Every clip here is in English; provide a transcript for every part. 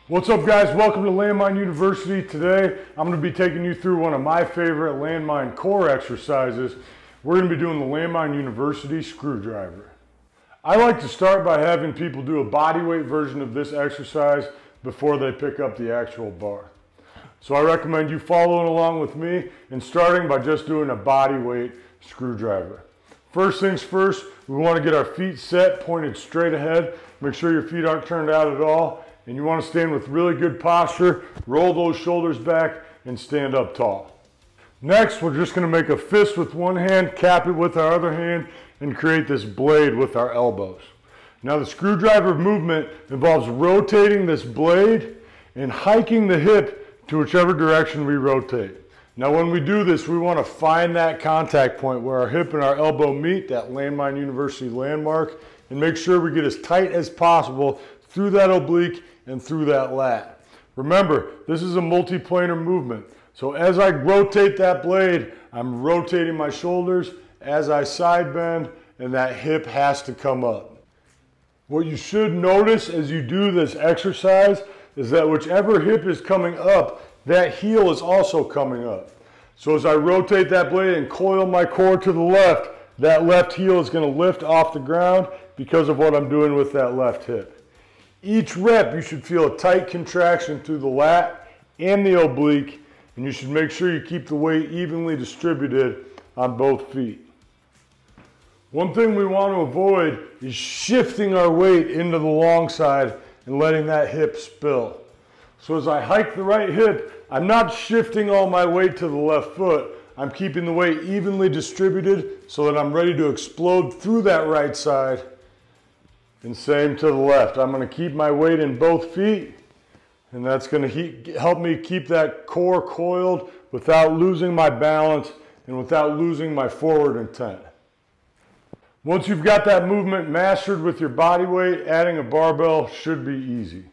What's up, guys? Welcome to Landmine University. Today I'm going to be taking you through one of my favorite landmine core exercises. We're going to be doing the Landmine University screwdriver. I like to start by having people do a body weight version of this exercise before they pick up the actual bar. So I recommend you following along with me and starting by just doing a body weight screwdriver. First things first, we want to get our feet set, pointed straight ahead. Make sure your feet aren't turned out at all. And you want to stand with really good posture, roll those shoulders back, and stand up tall. Next, we're just going to make a fist with one hand, cap it with our other hand, and create this blade with our elbows. Now the screwdriver movement involves rotating this blade and hiking the hip to whichever direction we rotate. Now when we do this, we want to find that contact point where our hip and our elbow meet, that Landmine University landmark, and make sure we get as tight as possible through that oblique and through that lat. Remember, this is a multiplanar movement. So as I rotate that blade, I'm rotating my shoulders as I side bend, and that hip has to come up. What you should notice as you do this exercise is that whichever hip is coming up, that heel is also coming up. So as I rotate that blade and coil my core to the left, that left heel is going to lift off the ground because of what I'm doing with that left hip. Each rep, you should feel a tight contraction through the lat and the oblique, and you should make sure you keep the weight evenly distributed on both feet. One thing we want to avoid is shifting our weight into the long side and letting that hip spill. So as I hike the right hip, I'm not shifting all my weight to the left foot. I'm keeping the weight evenly distributed so that I'm ready to explode through that right side. And same to the left. I'm going to keep my weight in both feet, and that's going to help me keep that core coiled without losing my balance and without losing my forward intent. Once you've got that movement mastered with your body weight, adding a barbell should be easy.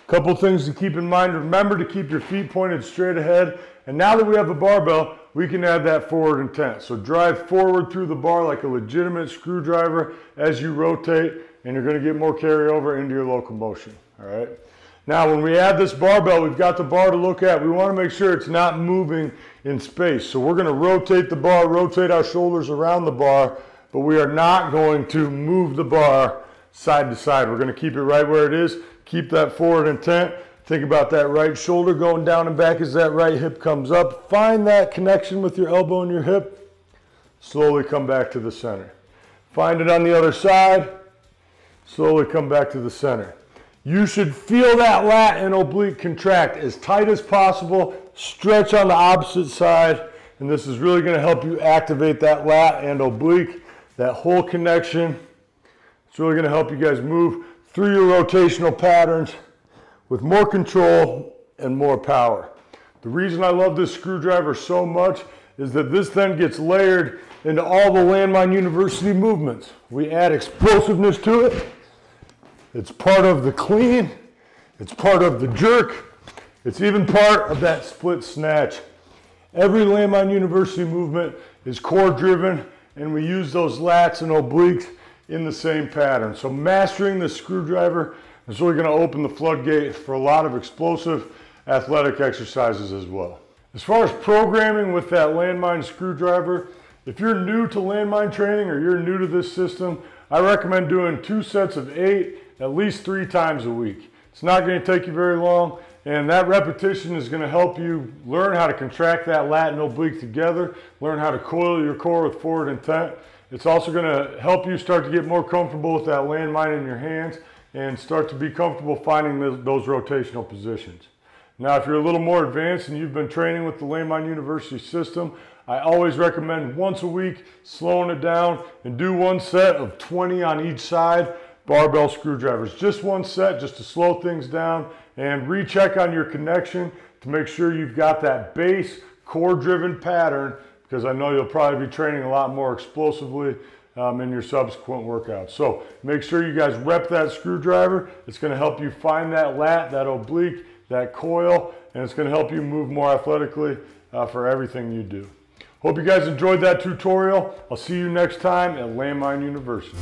Couple things to keep in mind. Remember to keep your feet pointed straight ahead. And now that we have a barbell, we can add that forward intent. So drive forward through the bar like a legitimate screwdriver as you rotate, and you're going to get more carryover into your locomotion. All right. Now when we add this barbell, we've got the bar to look at. We want to make sure it's not moving in space. So we're going to rotate the bar, rotate our shoulders around the bar, but we are not going to move the bar side to side. We're going to keep it right where it is. Keep that forward intent. Think about that right shoulder going down and back as that right hip comes up. Find that connection with your elbow and your hip. Slowly come back to the center. Find it on the other side. Slowly come back to the center. You should feel that lat and oblique contract as tight as possible. Stretch on the opposite side. And this is really going to help you activate that lat and oblique, that whole connection. It's really going to help you guys move through your rotational patterns with more control and more power. The reason I love this screwdriver so much is that this then gets layered into all the Landmine University movements. We add explosiveness to it. It's part of the clean. It's part of the jerk. It's even part of that split snatch. Every Landmine University movement is core driven, and we use those lats and obliques in the same pattern. So mastering the screwdriver is really going to open the floodgate for a lot of explosive athletic exercises as well. As far as programming with that Landmine screwdriver, if you're new to landmine training or you're new to this system, I recommend doing 2 sets of 8 at least 3 times a week. It's not going to take you very long, and that repetition is going to help you learn how to contract that lat and oblique together, learn how to coil your core with forward intent. It's also going to help you start to get more comfortable with that landmine in your hands and start to be comfortable finding those rotational positions. Now, if you're a little more advanced and you've been training with the Landmine University system, I always recommend once a week slowing it down and do 1 set of 20 on each side barbell screwdrivers. Just 1 set just to slow things down and recheck on your connection to make sure you've got that base core driven pattern, because I know you'll probably be training a lot more explosively in your subsequent workouts. So make sure you guys rep that screwdriver. It's going to help you find that lat, that oblique, that coil, and it's going to help you move more athletically for everything you do. Hope you guys enjoyed that tutorial. I'll see you next time at Landmine University.